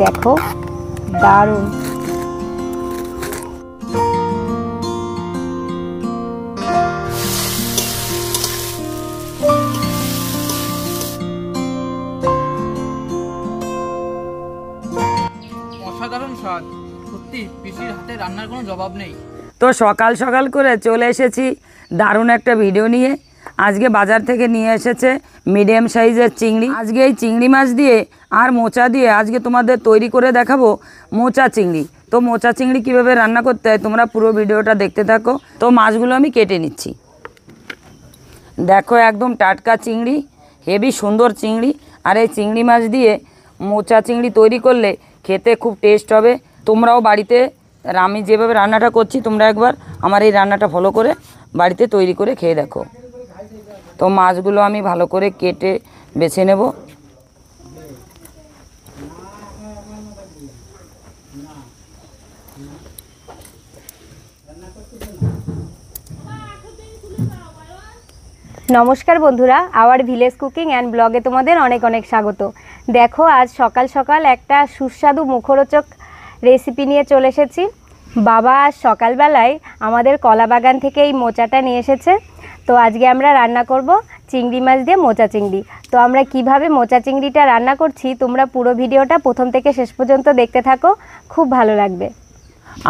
দেখো দারুণ। অসাধারণ স্বাদ, সত্যি পিসির হাতে রান্নার কোনো জবাব নেই। তো সকাল সকাল করে চলে এসেছি দারুণ একটা ভিডিও নিয়ে। আজকে বাজার থেকে নিয়ে এসেছে মিডিয়াম সাইজের চিংড়ি। আজকে এই চিংড়ি মাছ দিয়ে আর মোচা দিয়ে আজকে তোমাদের তৈরি করে দেখাবো মোচা চিংড়ি। তো মোচা চিংড়ি কীভাবে রান্না করতে হয় তোমরা পুরো ভিডিওটা দেখতে থাকো। তো মাছগুলো আমি কেটে নিচ্ছি। দেখো একদম টাটকা চিংড়ি, হেভি সুন্দর চিংড়ি। আর এই চিংড়ি মাছ দিয়ে মোচা চিংড়ি তৈরি করলে খেতে খুব টেস্ট হবে। তোমরাও বাড়িতে আমি যেভাবে রান্নাটা করছি তোমরা একবার আমার এই রান্নাটা ফলো করে বাড়িতে তৈরি করে খেয়ে দেখো। তো মাছগুলো আমি ভালো করে কেটে বেছে নেব। নমস্কার বন্ধুরা, আওয়ার ভিলেজ কুকিং অ্যান্ড ব্লগে তোমাদের অনেক অনেক স্বাগত। দেখো আজ সকাল সকাল একটা সুস্বাদু মুখরোচক রেসিপি নিয়ে চলে এসেছি। বাবা আজ সকালবেলায় আমাদের কলা বাগান থেকে এই মোচাটা নিয়ে এসেছে। তো আজকে আমরা রান্না করব চিংড়ি মাছ দিয়ে মোচা চিংড়ি। তো আমরা কিভাবে মোচা চিংড়িটা রান্না করছি তোমরা পুরো ভিডিওটা প্রথম থেকে শেষ পর্যন্ত দেখতে থাকো, খুব ভালো লাগবে।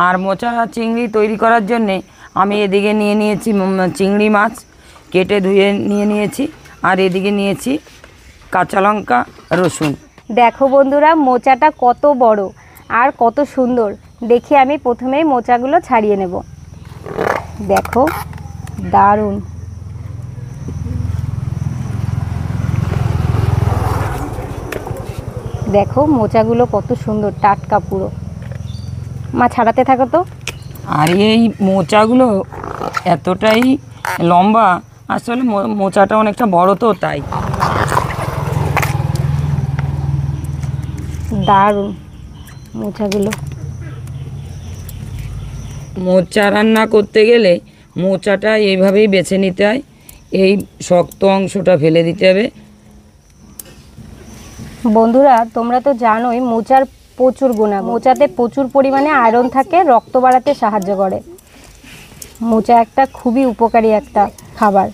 আর মোচা চিংড়ি তৈরি করার জন্যে আমি এদিকে নিয়ে নিয়েছি চিংড়ি মাছ কেটে ধুয়ে নিয়ে নিয়েছি। আর এদিকে নিয়েছি কাঁচা লঙ্কা, রসুন। দেখো বন্ধুরা মোচাটা কত বড় আর কত সুন্দর। দেখি আমি প্রথমেই মোচাগুলো ছাড়িয়ে নেব। দেখো দারুণ। দেখো মোচাগুলো কত সুন্দর টাটকা পুরো। মা ছাড়াতে থাকো তো। আর এই মোচাগুলো এতটাই লম্বা, আসলে মোচাটা অনেকটা বড় তো তাই। দারুণ মোচাগুলো। মোচা রান্না করতে গেলে মোচাটা এইভাবেই বেছে নিতে হয়, এই শক্ত অংশটা ফেলে দিতে হবে। বন্ধুরা তোমরা তো জানোই মোচার প্রচুর গুণাগুণ। মোচাতে প্রচুর পরিমাণে আয়রন থাকে, রক্ত বাড়াতে সাহায্য করে। মোচা একটা খুবই উপকারী একটা খাবার।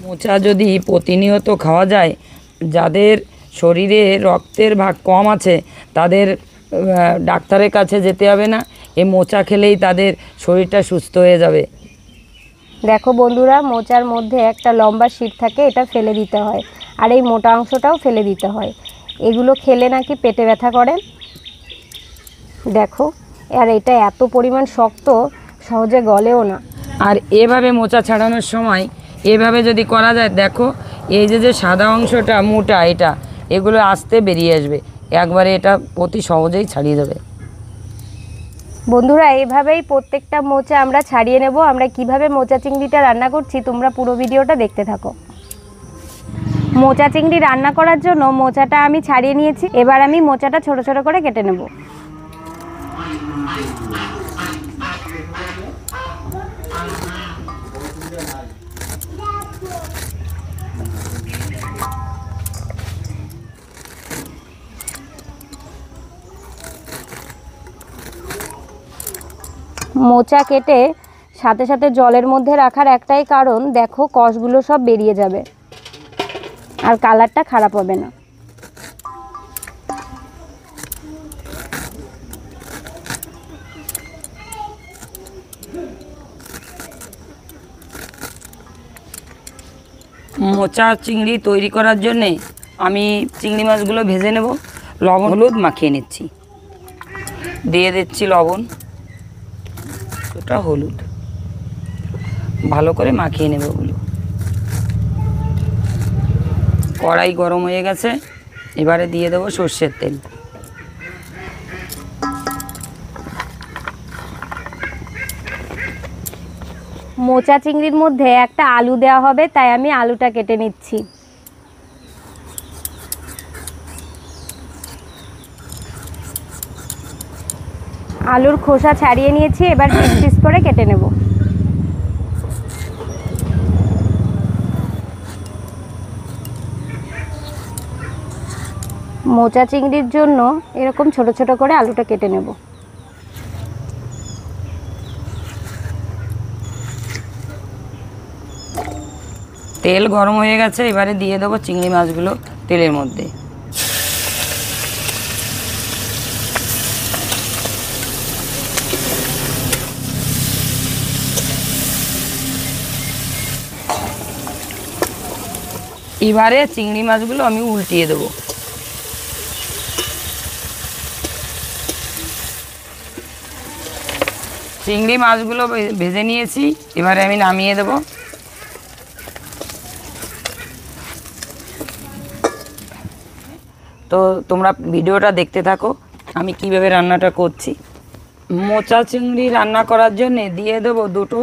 মোচা যদি প্রতিনিয়ত খাওয়া যায়, যাদের শরীরে রক্তের ভাগ কম আছে তাদের ডাক্তারের কাছে যেতে হবে না, এই মোচা খেলেই তাদের শরীরটা সুস্থ হয়ে যাবে। দেখো বন্ধুরা মোচার মধ্যে একটা লম্বা শিট থাকে, এটা ফেলে দিতে হয়। আর এই মোটা অংশটাও ফেলে দিতে হয়। এগুলো খেলে নাকি পেটে ব্যথা করে। দেখো আর এটা এত পরিমাণ শক্ত, সহজে গলেও না। আর এভাবে মোচা ছাড়ানোর সময় এভাবে যদি করা যায়, দেখো এই যে সাদা অংশটা মোটা, এটা এগুলো আস্তে বেরিয়ে আসবে, একবারে এটা অতি সহজেই ছাড়িয়ে যাবে। বন্ধুরা এইভাবেই প্রত্যেকটা মোচা আমরা ছাড়িয়ে নেব। আমরা কিভাবে মোচা চিংড়িটা রান্না করছি তোমরা পুরো ভিডিওটা দেখতে থাকো। মোচা চিংড়ি রান্না করার জন্য মোচাটা আমি ছাড়িয়ে নিয়েছি। এবার আমি মোচাটা ছোট ছোট করে কেটে নেব। মোচা কেটে সাথে সাথে জলের মধ্যে রাখার একটাই কারণ, দেখো কষগুলো সব বেরিয়ে যাবে আর কালারটা খারাপ হবে না। মোচা চিংড়ি তৈরি করার জন্যে আমি চিংড়ি মাছগুলো ভেজে নেব। লবণ হলুদ মাখিয়ে নিচ্ছি, দিয়ে দিচ্ছি লবণ, ওটা হলুদ, ভালো করে মাখিয়ে নেব ওগুলো। কড়াই গরম হয়ে গেছে, এবারে দিয়ে দেবো সর্ষের তেল। মোচা চিংড়ির মধ্যে একটা আলু দেওয়া হবে, তাই আমি আলুটা কেটে নিচ্ছি। আলুর খোসা ছাড়িয়ে নিয়েছি, এবার পিস পিস করে কেটে নেব। মোচা চিংড়ির জন্য এরকম ছোট ছোট করে আলুটা কেটে নেব। তেল গরম হয়ে গেছে, এবারে দিয়ে দেবো চিংড়ি মাছগুলো তেলের মধ্যে। এবারে চিংড়ি মাছগুলো আমি উল্টিয়ে দেবো। চিংড়ি মাছগুলো ভেজে নিয়েছি, এবারে আমি নামিয়ে দেবো। তো তোমরা ভিডিওটা দেখতে থাকো আমি কিভাবে রান্নাটা করছি। মোচা চিংড়ি রান্না করার জন্যে দিয়ে দেবো 2টো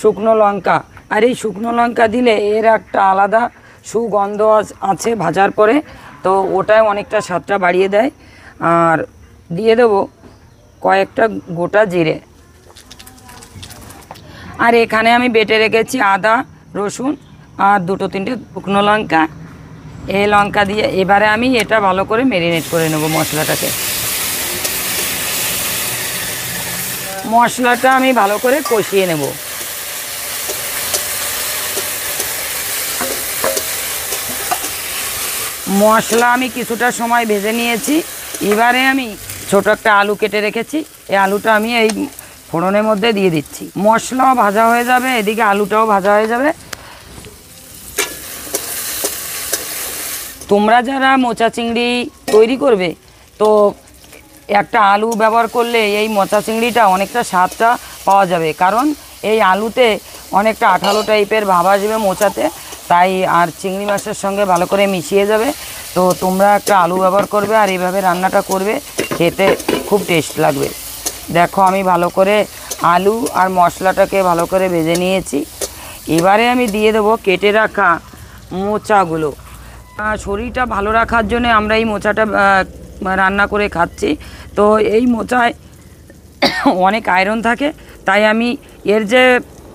শুকনো লঙ্কা। আর এই শুকনো লঙ্কা দিলে এর একটা আলাদা সুগন্ধ আছে ভাজার পরে, তো ওটাই অনেকটা স্বাদটা বাড়িয়ে দেয়। আর দিয়ে দেবো কয়েকটা গোটা জিরে। আর এখানে আমি বেটে রেখেছি আদা, রসুন আর 2-3টে শুকনো লঙ্কা। এই লঙ্কা দিয়ে এবারে আমি এটা ভালো করে ম্যারিনেট করে নেব মশলাটাকে। মশলাটা আমি ভালো করে কষিয়ে নেব। মশলা আমি কিছুটা সময় ভেজে নিয়েছি। এবারে আমি ছোট একটা আলু কেটে রেখেছি, এই আলুটা আমি এই ফোড়নের মধ্যে দিয়ে দিচ্ছি। মশলাও ভাজা হয়ে যাবে, এদিকে আলুটাও ভাজা হয়ে যাবে। তোমরা যারা মোচা চিংড়ি তৈরি করবে তো একটা আলু ব্যবহার করলে এই মোচা চিংড়িটা অনেকটা স্বাদটা পাওয়া যাবে, কারণ এই আলুতে অনেকটা আঠালো টাইপের ভাব আসবে মোচাতে, তাই আর চিংড়ি মাছের সঙ্গে ভালো করে মিশিয়ে যাবে। তো তোমরা একটা আলু ব্যবহার করবে আর এইভাবে রান্নাটা করবে, খেতে খুব টেস্ট লাগবে। দেখো আমি ভালো করে আলু আর মশলাটাকে ভালো করে ভেজে নিয়েছি। এবারে আমি দিয়ে দেবো কেটে রাখা মোচাগুলো। শরীরটা ভালো রাখার জন্য আমরা এই মোচাটা রান্না করে খাচ্ছি। তো এই মোচায় অনেক আয়রন থাকে, তাই আমি এর যে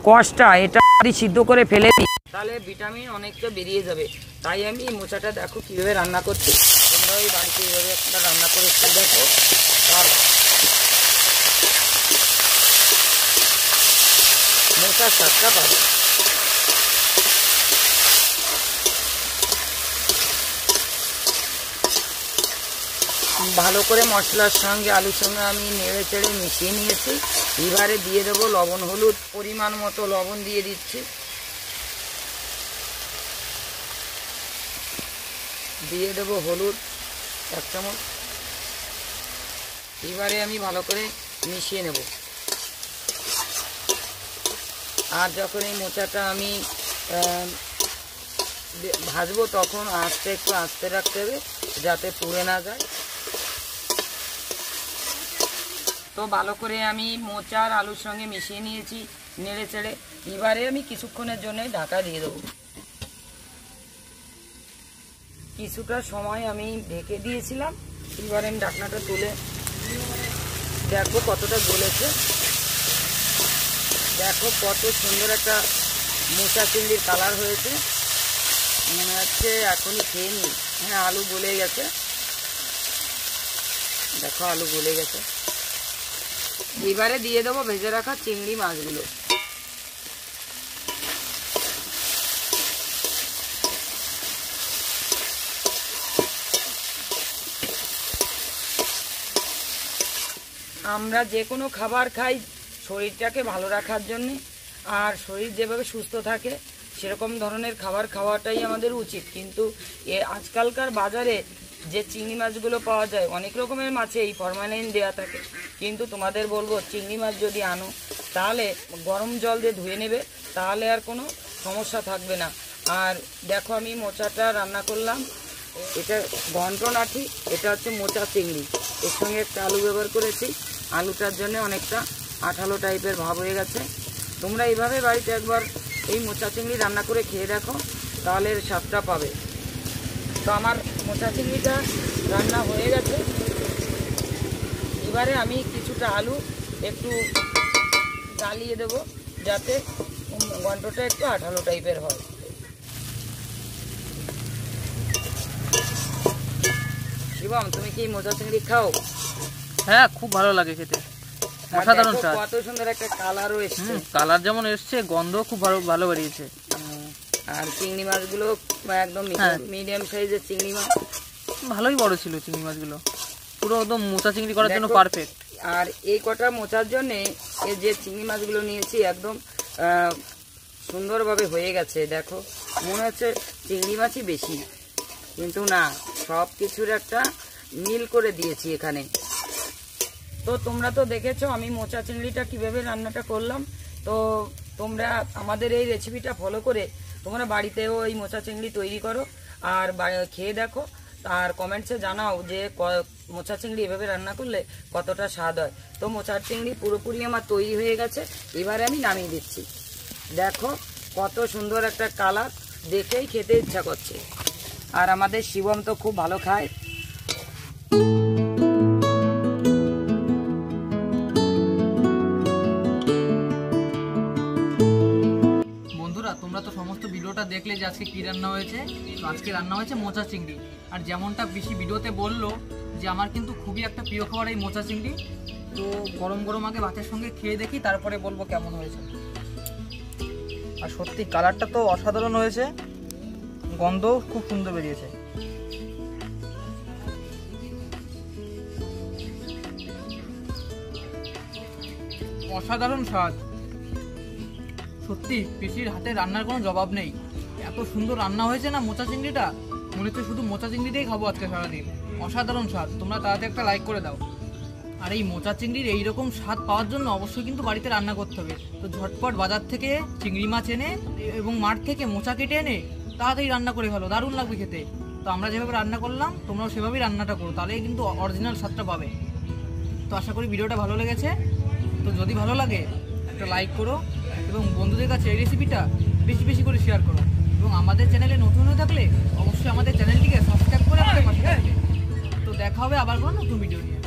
কষটা এটা সিদ্ধ করে ফেলে দিই, তাহলে ভিটামিন অনেকটা বেরিয়ে যাবে। তাই আমি এই মোচাটা দেখো কীভাবে রান্না করছি। তোমরা ওই বাড়িতে এইভাবে একটা রান্না করে খেয়ে দেখো, আর মোচার স্বাদটা পাবে। ভালো করে মশলার সঙ্গে আলুর সঙ্গে আমি নেড়ে চেড়ে মিশিয়ে নিয়েছি। এবারে দিয়ে দেবো লবণ হলুদ, পরিমাণ মতো লবণ দিয়ে দিচ্ছি। দিয়ে দেবো হলুদ 1 চামচ। এবারে আমি ভালো করে মিশিয়ে নেব। আর যখন এই মোচাটা আমি ভাজবো তখন একটু আস্তে রাখতে হবে যাতে পুড়ে না যায়। তো ভালো করে আমি মোচা আর আলুর সঙ্গে মিশিয়ে নিয়েছি নেড়ে চেড়ে। এবারে আমি কিছুক্ষণের জন্য ঢাকা দিয়ে দেবো। কিছুটা সময় আমি ঢেকে দিয়েছিলাম, এবারে আমি ঢাকনাটা তুলে দেখবো কতটা গলেছে। দেখো কত সুন্দর একটা মোচা চিংড়ির কালার হয়েছে, মনে হচ্ছে এখনই খেয়ে নিই। হ্যাঁ, আলু গলে গেছে, দেখো আলু গলে গেছে। এবারে দিয়ে দেবো ভেজে রাখা চিংড়ি মাছগুলো। আমরা যে কোনো খাবার খাই শরীরটাকে ভালো রাখার জন্যে, আর শরীর যেভাবে সুস্থ থাকে সেরকম ধরনের খাবার খাওয়াটাই আমাদের উচিত। কিন্তু আজকালকার বাজারে যে চিংড়ি মাছগুলো পাওয়া যায় অনেক রকমের মাছেই ফরমালিন দেওয়া থাকে, কিন্তু তোমাদের বলবো চিংড়ি মাছ যদি আনো তাহলে গরম জল দিয়ে ধুয়ে নেবে, তাহলে আর কোনো সমস্যা থাকবে না। আর দেখো আমি মোচাটা রান্না করলাম, এটা ঘন্ট নাঠি, এটা হচ্ছে মোচা চিংড়ি, এর সঙ্গে একটা আলু ব্যবহার করেছি। আলুটার জন্য অনেকটা আঠালো টাইপের ভাব হয়ে গেছে। তোমরা এইভাবে বাড়িতে একবার এই মোচা চিংড়ি রান্না করে খেয়ে দেখো, তাহলে এর স্বাদটা পাবে। তো আমার মোচা চিংড়িটা রান্না হয়ে গেছে। এবারে আমি কিছুটা আলু একটু জ্বালিয়ে দেব যাতে ঘন্টটা একটু আঠালো টাইপের হয়। শিবম, তুমি কি মোচা চিংড়ি খাও? হ্যাঁ, খুব ভালো লাগে খেতে, অসাধারণ দেখো স্বাদ। কত সুন্দর একটা কালারও এসছে। কালার যেমন এসছে, গন্ধ খুব ভালো ভালো বেরিয়েছে। আর চিংড়ি মাছগুলো একদম হ্যাঁ। মিডিয়াম সাইজের চিংড়ি মাছ, ভালোই বড় ছিল চিংড়ি মাছগুলো, পুরো একদম মোচা চিংড়ি করার জন্য দেখো, পারফেক্ট। আর এই কটা মোচার জন্য এই যে চিংড়ি মাছগুলো নিয়েছি একদম সুন্দরভাবে হয়ে গেছে। দেখো মনে হচ্ছে চিংড়ি মাছই বেশি, কিন্তু না, সব কিছুর একটা মিল করে দিয়েছি এখানে। তো তোমরা তো দেখেছো আমি মোচা চিংড়িটা কিভাবে রান্নাটা করলাম। তো তোমরা আমাদের এই রেসিপিটা ফলো করে তোমরা বাড়িতেও এই মোচা চিংড়ি তৈরি করো আর খেয়ে দেখো, আর কমেন্টসে জানাও যে মোচা চিংড়ি এভাবে রান্না করলে কতটা স্বাদ হয়। তো মোচার চিংড়ি পুরোপুরি আমার তৈরি হয়ে গেছে, এবারে আমি নামিয়ে দিচ্ছি। দেখো কত সুন্দর একটা কালার, দেখেই খেতে ইচ্ছা করছে। আর আমাদের শিবম তো খুব ভালো খায়। বন্ধুরা, তোমরা তো সমস্ত ভিডিওটা দেখলে যে আজকে কি রান্না হয়েছে। তো আজকে রান্না হয়েছে মোচা চিংড়ি। আর যেমনটা বেশি ভিডিওতে বললো যে আমার কিন্তু খুবই একটা প্রিয় খাবার এই মোচা চিংড়ি। তো গরম গরম আগে ভাতের সঙ্গে খেয়ে দেখি, তারপরে বলবো কেমন হয়েছে। আর সত্যি কালারটা তো অসাধারণ হয়েছে, গন্ধ খুব সুন্দর বেরিয়েছে। অসাধারণ স্বাদ, সত্যি পিসির হাতে রান্নার কোনো জবাব নেই। এত সুন্দর রান্না হয়েছে না মোচা চিংড়িটা, মনে হচ্ছে শুধু মোচা চিংড়িটাই খাবো আজকে সারাদিন। অসাধারণ স্বাদ, তোমরা তাড়াতাড়ি একটা লাইক করে দাও। আর এই মোচা চিংড়ির এইরকম স্বাদ পাওয়ার জন্য অবশ্যই কিন্তু বাড়িতে রান্না করতে হবে। তো ঝটপট বাজার থেকে চিংড়ি মাছ এনে এবং মাঠ থেকে মোচা কেটে এনে তাড়াতাড়ি রান্না করে ফেলো, দারুণ লাগবে খেতে। তো আমরা যেভাবে রান্না করলাম তোমরাও সেভাবেই রান্নাটা করো, তাহলেই কিন্তু অরিজিনাল স্বাদটা পাবে। তো আশা করি ভিডিওটা ভালো লেগেছে। তো যদি ভালো লাগে একটা লাইক করো এবং বন্ধুদের কাছে এই রেসিপিটা বেশি বেশি করে শেয়ার করো। এবং আমাদের চ্যানেলে নতুন হয়ে থাকলে অবশ্যই আমাদের চ্যানেলটিকে সাবস্ক্রাইব করে আমাদের পাশে থাকবে। তো দেখা হবে আবার কোনো নতুন ভিডিও নিয়ে।